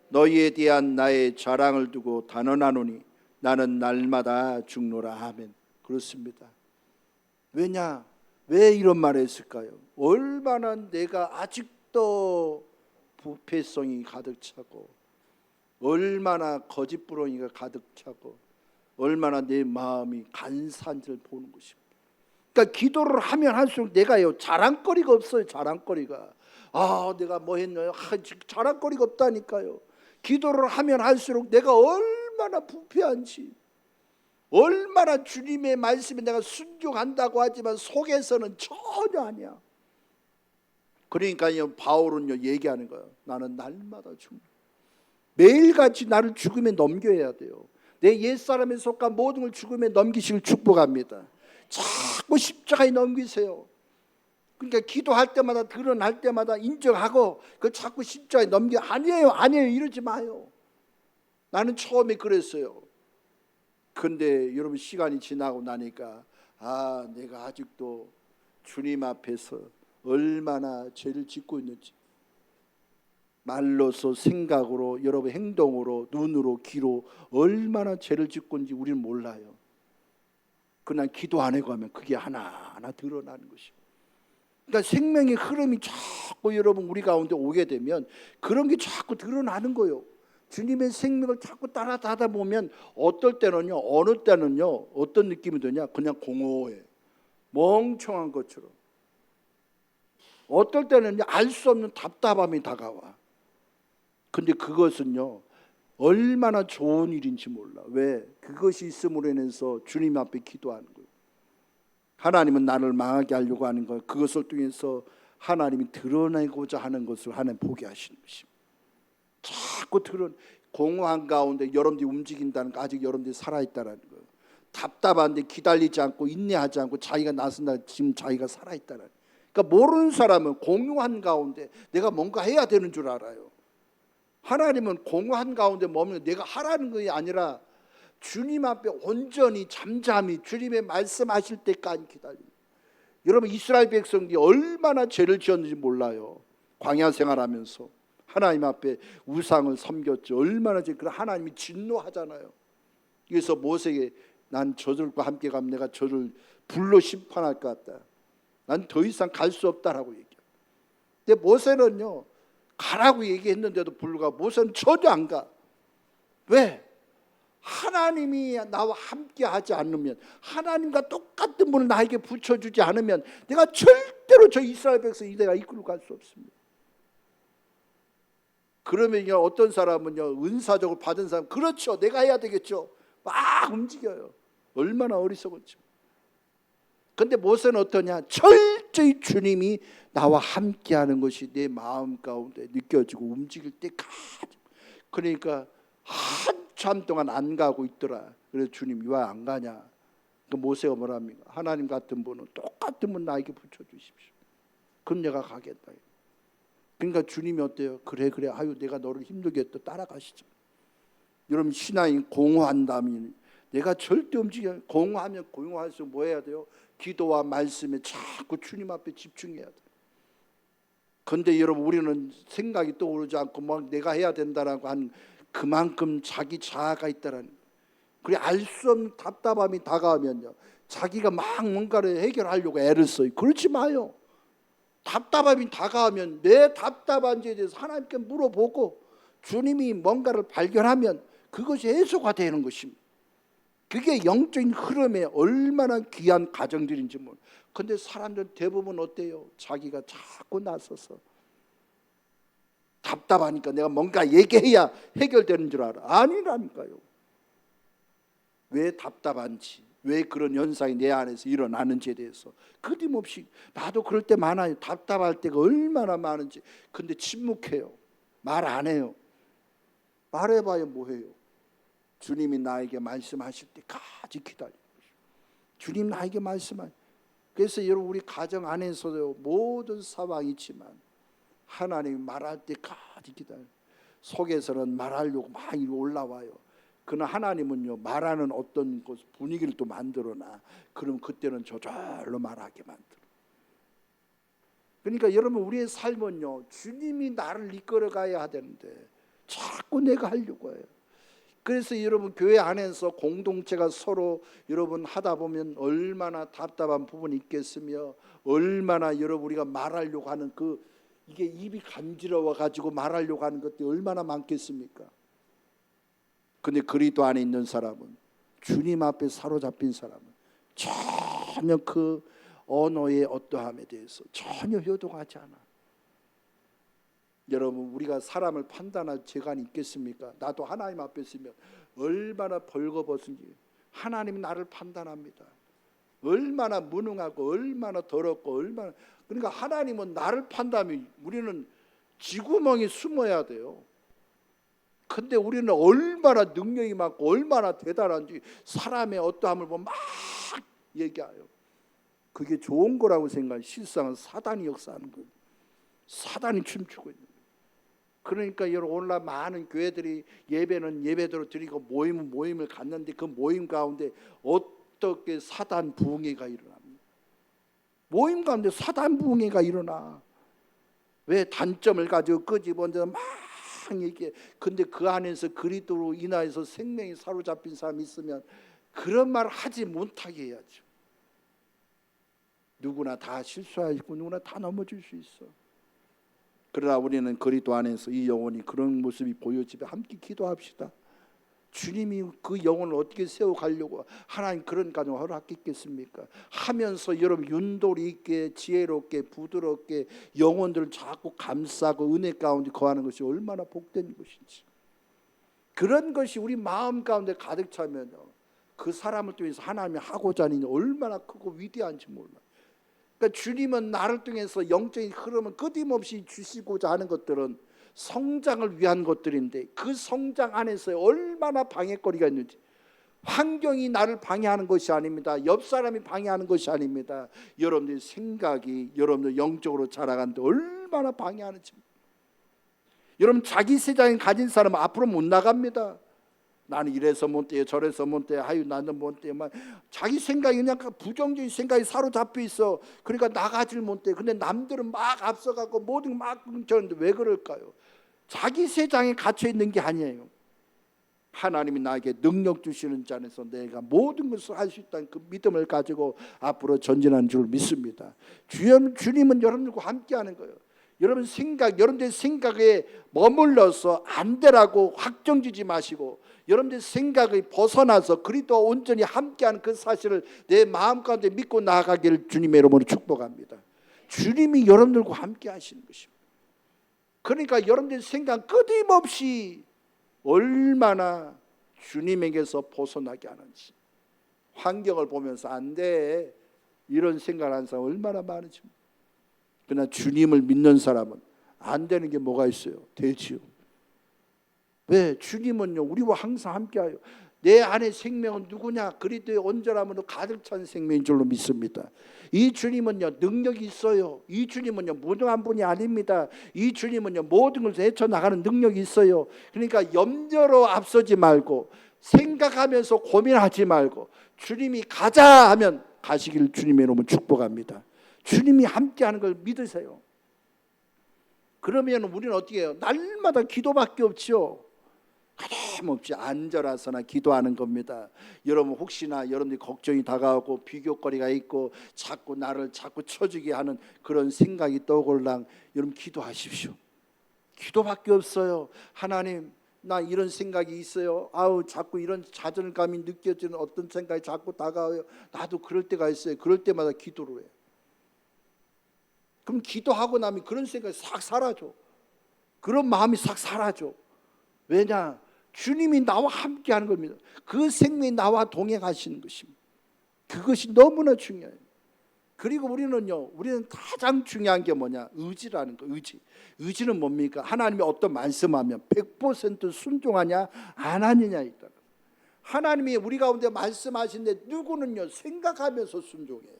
너희에 대한 나의 자랑을 두고 단언하노니 나는 날마다 죽노라. 아멘. 그렇습니다. 왜냐? 왜 이런 말을 했을까요? 얼마나 내가 아직도 부패성이 가득 차고, 얼마나 거짓부렁이가 가득 차고, 얼마나 내 마음이 간사한지를 보는 것입니다. 그러니까 기도를 하면 할수록 내가요 자랑거리가 없어요. 자랑거리가. 내가 뭐 했나요? 자랑거리가 없다니까요. 기도를 하면 할수록 내가 얼마나 부패한지, 얼마나 주님의 말씀에 내가 순종한다고 하지만 속에서는 전혀 아니야. 그러니까요 바울은요 얘기하는 거예요. 나는 날마다 죽는다. 매일같이 나를 죽음에 넘겨야 돼요. 내 옛사람에 속한 모든 걸 죽음에 넘기시길 축복합니다. 자꾸 십자가에 넘기세요. 그러니까 기도할 때마다 드러날 때마다 인정하고 그걸 자꾸 십자가에 넘겨. 아니에요 이러지 마요. 나는 처음에 그랬어요. 근데 여러분 시간이 지나고 나니까 내가 아직도 주님 앞에서 얼마나 죄를 짓고 있는지, 말로서 생각으로 여러분 행동으로 눈으로 귀로 얼마나 죄를 짓고 있는지 우리는 몰라요. 그냥 기도 안 하고 하면 그게 하나하나 드러나는 것입니다. 그러니까 생명의 흐름이 자꾸 여러분 우리 가운데 오게 되면 그런 게 자꾸 드러나는 거예요. 주님의 생명을 자꾸 따라가다 보면 어떨 때는요, 어느 때는요 어떤 느낌이 드냐, 그냥 공허해, 멍청한 것처럼. 어떨 때는 알 수 없는 답답함이 다가와. 근데 그것은요 얼마나 좋은 일인지 몰라. 왜? 그것이 있음으로 인해서 주님 앞에 기도하는 거예요. 하나님은 나를 망하게 하려고 하는 것, 그것을 통해서 하나님이 드러내고자 하는 것을 하나님 보게 하시는 것입니다. 자꾸 공허한 가운데 여러분들이 움직인다는 거, 아직 여러분들이 살아있다는 거예요. 답답한데 기다리지 않고 인내하지 않고 자기가 나선다, 지금 자기가 살아있다는. 그러니까 모르는 사람은 공허한 가운데 내가 뭔가 해야 되는 줄 알아요. 하나님은 공허한 가운데 머무는 내가 하라는 것이 아니라 주님 앞에 온전히 잠잠히 주님의 말씀하실 때까지 기다립니다. 여러분 이스라엘 백성들이 얼마나 죄를 지었는지 몰라요. 광야 생활하면서 하나님 앞에 우상을 섬겼죠. 얼마나 하나님이 진노하잖아요. 그래서 모세에게 난 저들과 함께 가면 내가 저를 불로 심판할 것 같다. 난 더 이상 갈 수 없다라고 얘기해요. 근데 모세는요 가라고 얘기했는데도 불구하고 모세는 전혀 안 가. 왜? 하나님이 나와 함께 하지 않으면, 하나님과 똑같은 분을 나에게 붙여주지 않으면 내가 절대로 저 이스라엘 백성이 내가 이끌고 갈 수 없습니다. 그러면요 어떤 사람은요 은사적으로 받은 사람, 그렇죠, 내가 해야 되겠죠, 막 움직여요. 얼마나 어리석었죠. 근데 모세는 어떠냐, 철저히 주님이 나와 함께하는 것이 내 마음 가운데 느껴지고 움직일 때까지. 그러니까 한참 동안 안 가고 있더라. 그래서 주님 왜 안 가냐. 그 모세가 뭐랍니까? 하나님 같은 분은 똑같은 분 나에게 붙여주십시오. 그럼 내가 가겠다. 그러니까 주님이 어때요? 그래 아유 내가 너를 힘들게 했다, 따라가시죠. 여러분 신앙이 공허한다면 내가 절대 움직여. 공허하면 공허할수록 뭐 해야 돼요? 기도와 말씀에 자꾸 주님 앞에 집중해야 돼. 그런데 여러분, 우리는 생각이 떠오르지 않고 막 내가 해야 된다라고 한 그만큼 자기 자아가 있다라는, 그래 알 수 없는 답답함이 다가오면요, 자기가 막 뭔가를 해결하려고 애를 써요. 그렇지 마요. 답답함이 다가오면 내 답답한지에 대해서 하나님께 물어보고 주님이 뭔가를 발견하면 그것이 해소가 되는 것입니다. 그게 영적인 흐름에 얼마나 귀한 가정들인지 몰라요. 그런데 사람들 대부분 어때요? 자기가 자꾸 나서서 답답하니까 내가 뭔가 얘기해야 해결되는 줄 알아. 아니라니까요. 왜 답답한지, 왜 그런 현상이 내 안에서 일어나는지에 대해서 끊임없이, 나도 그럴 때 많아요. 답답할 때가 얼마나 많은지. 근데 침묵해요. 말 안 해요. 말해봐야 뭐해요. 주님이 나에게 말씀하실 때까지 기다려요. 주님 나에게 말씀하세요. 그래서 여러분, 우리 가정 안에서도 모든 상황이 있지만 하나님이 말할 때까지 기다려요. 속에서는 말하려고 막 올라와요. 그러나 하나님은요, 말하는 어떤 분위기를 또 만들어놔. 그럼 그때는 저절로 말하게 만들어. 그러니까 여러분, 우리의 삶은요, 주님이 나를 이끌어 가야 되는데 자꾸 내가 하려고 해요. 그래서 여러분, 교회 안에서 공동체가 서로 여러분 하다 보면 얼마나 답답한 부분이 있겠으며, 얼마나 여러분 우리가 말하려고 하는 이게 입이 간지러워 가지고 말하려고 하는 것들이 얼마나 많겠습니까? 근데 그리스도 안에 있는 사람은, 주님 앞에 사로잡힌 사람은 전혀 그 언어의 어떠함에 대해서 전혀 효동하지 않아. 여러분, 우리가 사람을 판단할 재간이 있겠습니까? 나도 하나님 앞에 있으면 얼마나 벌거벗은지 하나님이 나를 판단합니다. 얼마나 무능하고 얼마나 더럽고 얼마나, 그러니까 하나님은 나를 판단하면 우리는 쥐구멍에 숨어야 돼요. 근데 우리는 얼마나 능력이 많고 얼마나 대단한지 사람의 어떠함을 보면 막 얘기해요. 그게 좋은 거라고 생각해요. 실상은 사단이 역사하는 거예요. 사단이 춤추고 있는 거예요. 그러니까 여러분, 오늘날 많은 교회들이 예배는 예배대로 드리고 모임은 모임을 갖는데 그 모임 가운데 어떻게 사단 부흥회가 일어납니까? 모임 가운데 사단 부흥회가 일어나. 왜? 단점을 가지고 끄집어내서 막 얘기해. 근데 그 안에서 그리스도로 인하여서 생명이 사로잡힌 사람이 있으면 그런 말 하지 못하게 해야죠. 누구나 다 실수하고 누구나 다 넘어질 수 있어. 그러나 우리는 그리스도 안에서 이 영혼이 그런 모습이 보여지면 함께 기도합시다. 주님이 그 영혼을 어떻게 세워가려고 하나님 그런 가정을 허락했겠습니까? 하면서 여러분 윤도리 있게 지혜롭게 부드럽게 영혼들을 자꾸 감싸고 은혜 가운데 거하는 것이 얼마나 복된 것인지, 그런 것이 우리 마음 가운데 가득 차면요, 그 사람을 통해서 하나님이 하고자 하는 일이 얼마나 크고 위대한지 몰라요. 그러니까 주님은 나를 통해서 영적인 흐름을 끊임없이 주시고자 하는 것들은 성장을 위한 것들인데, 그 성장 안에서 얼마나 방해거리가 있는지. 환경이 나를 방해하는 것이 아닙니다. 옆 사람이 방해하는 것이 아닙니다. 여러분들 생각이 여러분들 영적으로 자라가는데 얼마나 방해하는지. 여러분, 자기 세상에 가진 사람은 앞으로 못 나갑니다. 나는 이래서 못 돼요, 저래서 못 돼요, 아유 나는 못 돼요. 자기 생각이 그냥 부정적인 생각이 사로잡혀 있어. 그러니까 나가질 못해. 근데 남들은 막 앞서가고 모든 막 저런데 왜 그럴까요? 자기 세상에 갇혀 있는 게 아니에요. 하나님이 나에게 능력 주시는 자 안에서 내가 모든 것을 할 수 있다는 그 믿음을 가지고 앞으로 전진하는 줄 믿습니다. 주님은 여러분들과 함께하는 거예요. 여러분 생각, 여러분들 생각에 머물러서 안 되라고 확정지지 마시고, 여러분들 생각을 벗어나서 그리스도와 온전히 함께하는 그 사실을 내 마음 가운데 믿고 나아가기를 주님의 이름으로 축복합니다. 주님이 여러분들과 함께 하시는 것입니다. 그러니까 여러분들 생각 끊임없이 얼마나 주님에게서 벗어나게 하는지, 환경을 보면서 안 돼 이런 생각을 하는 사람 얼마나 많은지. 그러나 주님을 믿는 사람은 안 되는 게 뭐가 있어요? 되지요. 왜? 주님은요 우리와 항상 함께하여. 내 안에 생명은 누구냐? 그리스도의 온전함으로 가득 찬 생명인 줄로 믿습니다. 이 주님은요 능력이 있어요. 이 주님은요 무능한 분이 아닙니다. 이 주님은요 모든 것을 헤쳐나가는 능력이 있어요. 그러니까 염려로 앞서지 말고 생각하면서 고민하지 말고 주님이 가자 하면 가시기를 주님의 이름으로 축복합니다. 주님이 함께하는 걸 믿으세요. 그러면 우리는 어떻게 해요? 날마다 기도밖에 없죠. 하염없이 앉아라서나 기도하는 겁니다. 여러분 혹시나 여러분들이 걱정이 다가오고 비교거리가 있고 자꾸 나를 자꾸 쳐주게 하는 그런 생각이 떠올랑 여러분 기도하십시오. 기도밖에 없어요. 하나님, 나 이런 생각이 있어요. 아우, 자꾸 이런 좌절감이 느껴지는 어떤 생각이 자꾸 다가와요. 나도 그럴 때가 있어요. 그럴 때마다 기도를 해요. 그럼 기도하고 나면 그런 생각이 싹 사라져. 그런 마음이 싹 사라져. 왜냐? 주님이 나와 함께하는 겁니다. 그 생명이 나와 동행하시는 것입니다. 그것이 너무나 중요해요. 그리고 우리는 가장 중요한 게 뭐냐? 의지라는 거. 의지는 뭡니까? 하나님이 어떤 말씀하면 100% 순종하냐 안 하느냐에 있다. 하나님이 우리 가운데 말씀하시는데 누구는요 생각하면서 순종해요.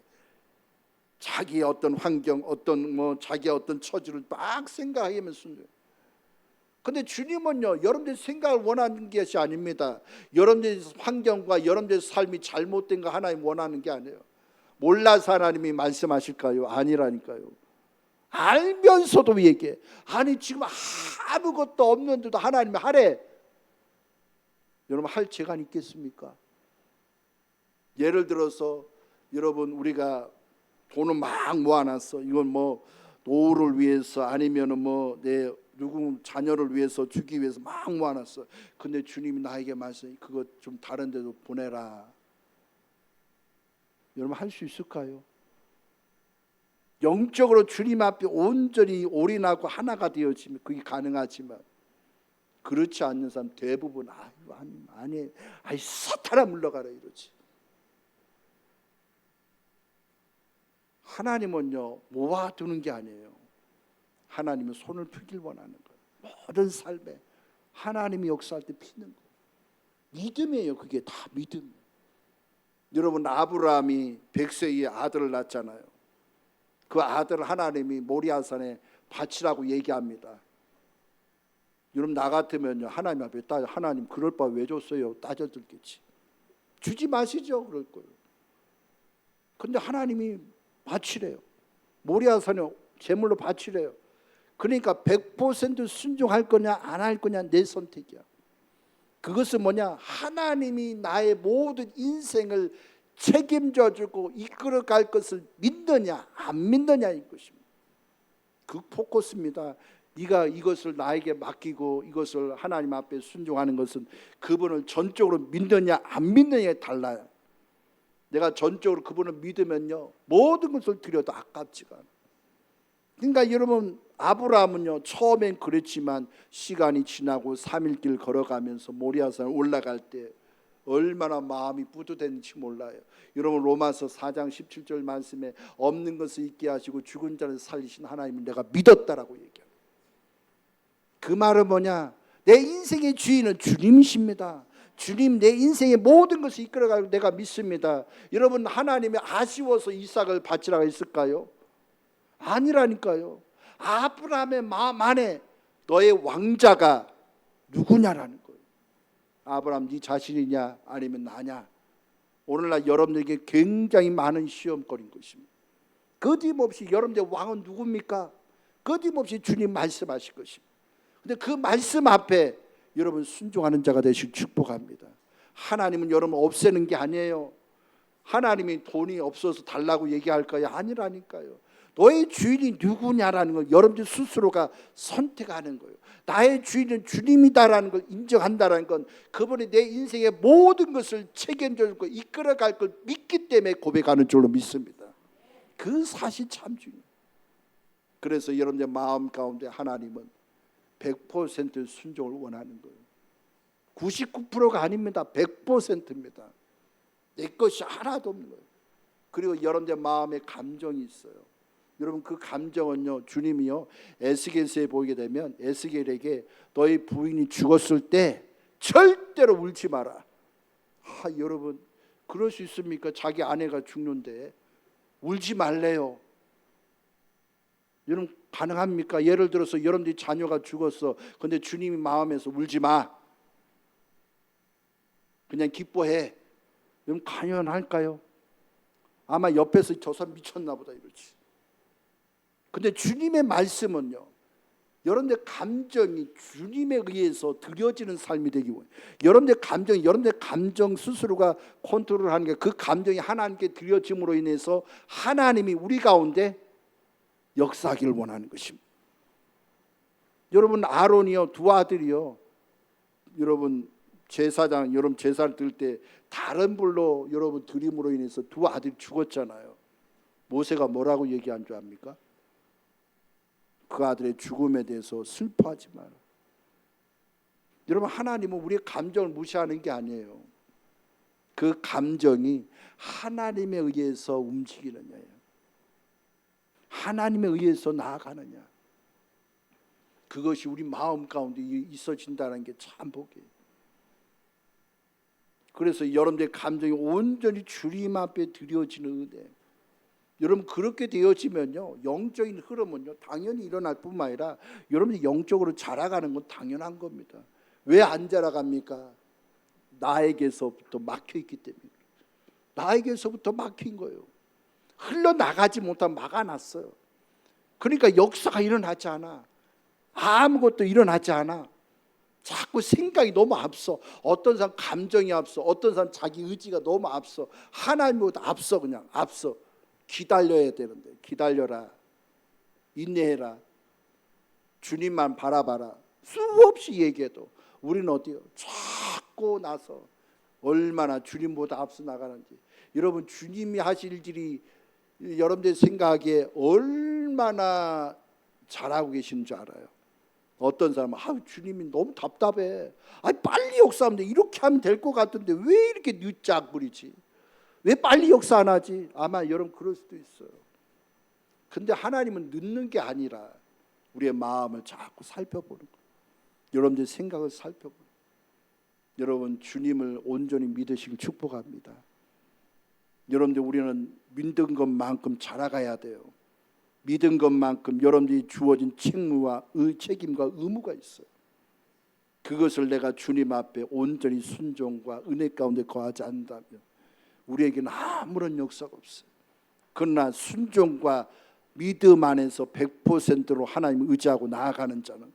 자기의 어떤 환경, 자기의 어떤 처지를 막 생각하면서 순종해요. 근데 주님은요 여러분들의 생각을 원하는 것이 아닙니다. 여러분들의 환경과 여러분들의 삶이 잘못된 거 하나님 원하는 게 아니에요. 몰라서 하나님이 말씀하실까요? 아니라니까요. 알면서도 얘기해. 아니 지금 아무것도 없는데도 하나님이 하래. 여러분 할 재간 있겠습니까? 예를 들어서 여러분 우리가 돈을 막 모아놨어. 이건 뭐 노후를 위해서 아니면은 내 누구 자녀를 위해서 주기 위해서 막 모아놨어. 근데 주님이 나에게 말씀, 그거 좀 다른 데도 보내라. 여러분 할 수 있을까요? 영적으로 주님 앞에 온전히 올인하고 하나가 되어지면 그게 가능하지만 그렇지 않는 사람 대부분 아니 사탄아 물러가라 이러지. 하나님은요 모아두는 게 아니에요. 하나님은 손을 펴길 원하는 거예요. 모든 삶에 하나님이 역사할 때 피는 거예요. 믿음이에요. 그게 다 믿음. 여러분 아브라함이 100세의 아들을 낳잖아요. 그 아들을 하나님이 모리아산에 바치라고 얘기합니다. 여러분 나 같으면요 하나님 앞에 하나님 그럴 바 왜 줬어요? 따져들겠지. 주지 마시죠 그럴 거예요. 근데 하나님이 바치래요. 모리아산에 제물로 바치래요. 그러니까 100% 순종할 거냐 안 할 거냐 내 선택이야. 그것은 뭐냐? 하나님이 나의 모든 인생을 책임져 주고 이끌어 갈 것을 믿느냐 안 믿느냐인 것입니다. 그 포커스입니다. 네가 이것을 나에게 맡기고 이것을 하나님 앞에 순종하는 것은 그분을 전적으로 믿느냐 안 믿느냐에 달라요. 내가 전적으로 그분을 믿으면요 모든 것을 드려도 아깝지가 않아요. 그러니까 여러분 아브라함은요 처음엔 그랬지만 시간이 지나고 3일 길 걸어가면서 모리아산에 올라갈 때 얼마나 마음이 뿌듯했는지 몰라요. 여러분 로마서 4장 17절 말씀에 없는 것을 있게 하시고 죽은 자를 살리신 하나님을 내가 믿었다라고 얘기합니다. 그 말은 뭐냐? 내 인생의 주인은 주님이십니다. 주님 내 인생의 모든 것을 이끌어가고 내가 믿습니다. 여러분 하나님이 아쉬워서 이삭을 바치라고 했을까요? 아니라니까요. 아브라함의 마음 안에 너의 왕자가 누구냐라는 거예요. 아브라함 네 자신이냐 아니면 나냐. 오늘날 여러분들에게 굉장히 많은 시험거리인 것입니다. 거침없이 여러분들의 왕은 누굽니까? 거침없이 주님 말씀하실 것입니다. 근데 그 말씀 앞에 여러분 순종하는 자가 되시길 축복합니다. 하나님은 여러분 없애는 게 아니에요. 하나님이 돈이 없어서 달라고 얘기할까요? 아니라니까요. 너의 주인이 누구냐라는 걸 여러분들 스스로가 선택하는 거예요. 나의 주인은 주님이다라는 걸 인정한다라는 건 그분이 내 인생의 모든 것을 책임져 주고 이끌어갈 걸 믿기 때문에 고백하는 줄로 믿습니다. 그 사실 참 중요해요. 그래서 여러분의 마음 가운데 하나님은 100% 순종을 원하는 거예요. 99%가 아닙니다. 100%입니다. 내 것이 하나도 없는 거예요. 그리고 여러분의 마음에 감정이 있어요. 여러분 그 감정은요 주님이요 에스겔서에 보게 되면 에스겔에게 너희 부인이 죽었을 때 절대로 울지 마라. 여러분 그럴 수 있습니까? 자기 아내가 죽는데 울지 말래요. 여러분 가능합니까? 예를 들어서 여러분들이 자녀가 죽었어. 근데 주님이 마음에서 울지 마. 그냥 기뻐해. 여러분 가능할까요? 아마 옆에서 저 사람 미쳤나 보다 이러지. 근데 주님의 말씀은요, 여러분들 감정이 주님에 의해서 드려지는 삶이 되기 원해요. 여러분들 감정 스스로가 컨트롤하는 게, 그 감정이 하나님께 드려짐으로 인해서 하나님이 우리 가운데 역사하기를 원하는 것입니다. 여러분 아론이요, 두 아들이요, 여러분 제사장, 여러분 제사를 드릴 때 다른 불로 여러분 드림으로 인해서 두 아들이 죽었잖아요. 모세가 뭐라고 얘기한 줄 압니까? 그 아들의 죽음에 대해서 슬퍼하지 마라. 여러분, 하나님은 우리의 감정을 무시하는 게 아니에요. 그 감정이 하나님에 의해서 움직이느냐예요. 하나님에 의해서 나아가느냐. 그것이 우리 마음 가운데 있어진다는 게 참 복이에요. 그래서 여러분들의 감정이 온전히 주님 앞에 드려지는 은혜. 여러분 그렇게 되어지면요, 영적인 흐름은요 당연히 일어날 뿐만 아니라 여러분이 영적으로 자라가는 건 당연한 겁니다. 왜 안 자라갑니까? 나에게서부터 막혀있기 때문에. 나에게서부터 막힌 거예요. 흘러나가지 못하면 막아놨어요. 그러니까 역사가 일어나지 않아. 아무것도 일어나지 않아. 자꾸 생각이 너무 앞서. 어떤 사람 감정이 앞서, 어떤 사람 자기 의지가 너무 앞서. 하나님보다 앞서. 그냥 앞서. 기다려야 되는데, 기다려라, 인내해라, 주님만 바라봐라, 수없이 얘기해도 우리는 어디요? 자꾸 나서 얼마나 주님보다 앞서 나가는지. 여러분 주님이 하실 일이 여러분들 생각하기에 얼마나 잘하고 계신 줄 알아요? 어떤 사람은 주님이 너무 답답해. 빨리 역사하면 이렇게 하면 될 것 같은데 왜 이렇게 늦작 부리지? 왜 빨리 역사 안 하지? 아마 여러분 그럴 수도 있어요. 근데 하나님은 늦는 게 아니라 우리의 마음을 자꾸 살펴보는 거예요. 여러분들 생각을 살펴보는 거예요. 여러분 주님을 온전히 믿으시길 축복합니다. 여러분들 우리는 믿은 것만큼 자라가야 돼요. 믿은 것만큼 여러분들이 주어진 책임과 의무가 있어요. 그것을 내가 주님 앞에 온전히 순종과 은혜 가운데 거하지 않는다면 우리에게는 아무런 역사가 없어요. 그러나 순종과 믿음 안에서 100%로 하나님을 의지하고 나아가는 자는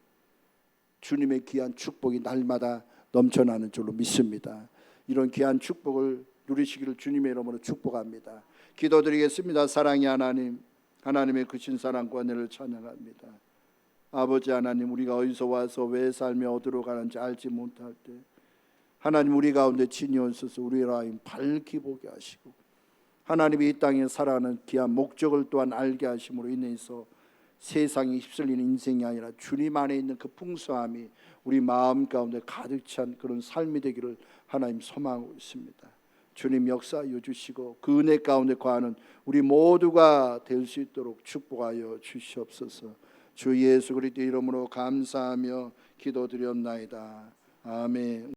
주님의 귀한 축복이 날마다 넘쳐나는 줄로 믿습니다. 이런 귀한 축복을 누리시기를 주님의 이름으로 축복합니다. 기도드리겠습니다. 사랑의 하나님, 하나님의 크신 사랑과 은혜를 찬양합니다. 아버지 하나님, 우리가 어디서 와서 왜 살며 어디로 가는지 알지 못할 때 하나님 우리 가운데 친히 오셔서 우리의 라인 밝히 보게 하시고 하나님이 이 땅에 살아가는 귀한 목적을 또한 알게 하심으로 인해서 세상에 휩쓸리는 인생이 아니라 주님 안에 있는 그 풍성함이 우리 마음 가운데 가득 찬 그런 삶이 되기를 하나님 소망하고 있습니다. 주님 역사하여 주시고 그 은혜 가운데 거하는 우리 모두가 될 수 있도록 축복하여 주시옵소서. 주 예수 그리스도 이름으로 감사하며 기도드렸나이다. 아멘.